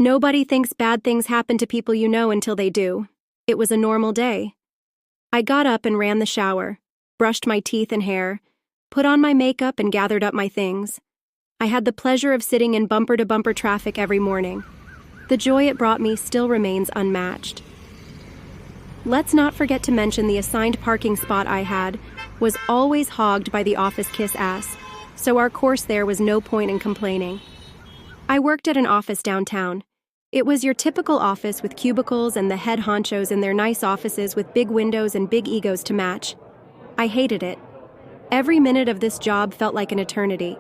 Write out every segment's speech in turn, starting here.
Nobody thinks bad things happen to people you know until they do. It was a normal day. I got up and ran the shower, brushed my teeth and hair, put on my makeup and gathered up my things. I had the pleasure of sitting in bumper-to-bumper traffic every morning. The joy it brought me still remains unmatched. Let's not forget to mention the assigned parking spot I had was always hogged by the office kiss ass, so our course there was no point in complaining. I worked at an office downtown. It was your typical office with cubicles and the head honchos in their nice offices with big windows and big egos to match. I hated it. Every minute of this job felt like an eternity.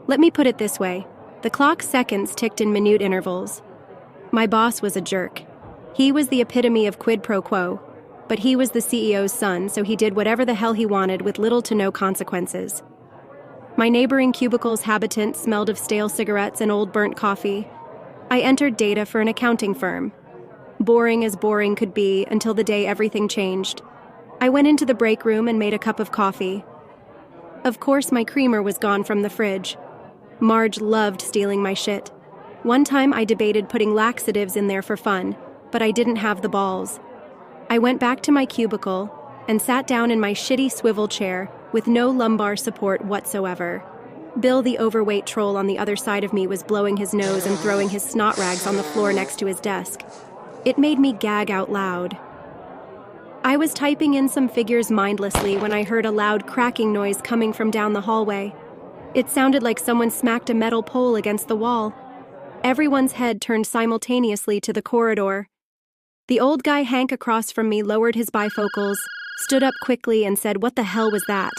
Let me put it this way. The clock's seconds ticked in minute intervals. My boss was a jerk. He was the epitome of quid pro quo, but he was the CEO's son, so he did whatever the hell he wanted with little to no consequences. My neighboring cubicle's habitant smelled of stale cigarettes and old burnt coffee. I entered data for an accounting firm. Boring as boring could be until the day everything changed. I went into the break room and made a cup of coffee. Of course, my creamer was gone from the fridge. Marge loved stealing my shit. One time I debated putting laxatives in there for fun, but I didn't have the balls. I went back to my cubicle and sat down in my shitty swivel chair with no lumbar support whatsoever. Bill, the overweight troll on the other side of me, was blowing his nose and throwing his snot rags on the floor next to his desk. It made me gag out loud. I was typing in some figures mindlessly when I heard a loud cracking noise coming from down the hallway. It sounded like someone smacked a metal pole against the wall. Everyone's head turned simultaneously to the corridor. The old guy Hank across from me lowered his bifocals, stood up quickly and said, "What the hell was that?"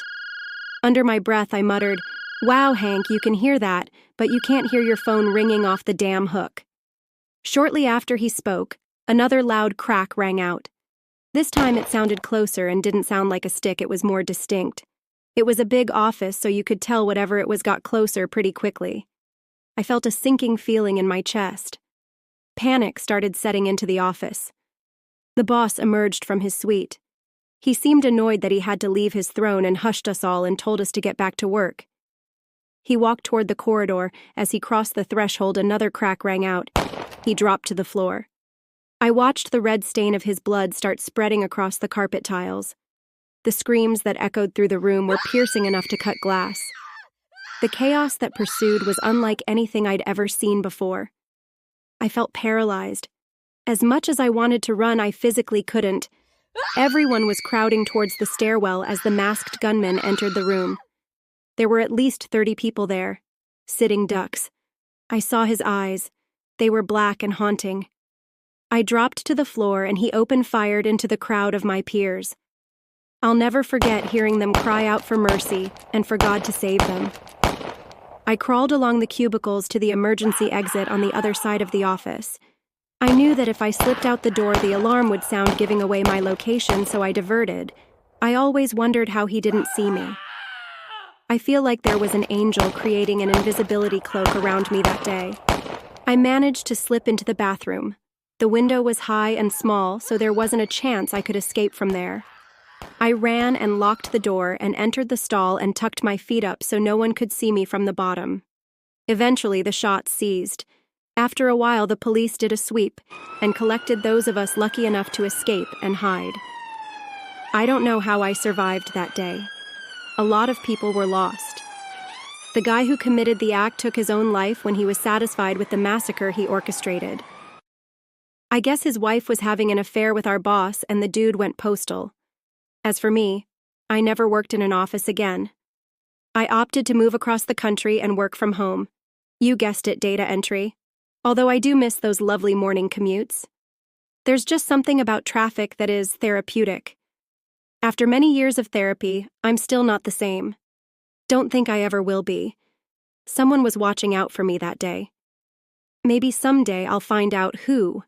Under my breath, I muttered, "Wow, Hank, you can hear that, but you can't hear your phone ringing off the damn hook." Shortly after he spoke, another loud crack rang out. This time it sounded closer and didn't sound like a stick, it was more distinct. It was a big office, so you could tell whatever it was got closer pretty quickly. I felt a sinking feeling in my chest. Panic started setting into the office. The boss emerged from his suite. He seemed annoyed that he had to leave his throne and hushed us all and told us to get back to work. He walked toward the corridor. As he crossed the threshold, another crack rang out. He dropped to the floor. I watched the red stain of his blood start spreading across the carpet tiles. The screams that echoed through the room were piercing enough to cut glass. The chaos that pursued was unlike anything I'd ever seen before. I felt paralyzed. As much as I wanted to run, I physically couldn't. Everyone was crowding towards the stairwell as the masked gunman entered the room. There were at least 30 people there, sitting ducks. I saw his eyes. They were black and haunting. I dropped to the floor and he open-fired into the crowd of my peers. I'll never forget hearing them cry out for mercy and for God to save them. I crawled along the cubicles to the emergency exit on the other side of the office. I knew that if I slipped out the door, the alarm would sound, giving away my location, so I diverted. I always wondered how he didn't see me. I feel like there was an angel creating an invisibility cloak around me that day. I managed to slip into the bathroom. The window was high and small, so there wasn't a chance I could escape from there. I ran and locked the door and entered the stall and tucked my feet up so no one could see me from the bottom. Eventually, the shots ceased. After a while, the police did a sweep and collected those of us lucky enough to escape and hide. I don't know how I survived that day. A lot of people were lost. The guy who committed the act took his own life when he was satisfied with the massacre he orchestrated. I guess his wife was having an affair with our boss and the dude went postal. As for me, I never worked in an office again. I opted to move across the country and work from home. You guessed it, data entry. Although I do miss those lovely morning commutes. There's just something about traffic that is therapeutic. After many years of therapy, I'm still not the same. Don't think I ever will be. Someone was watching out for me that day. Maybe someday I'll find out who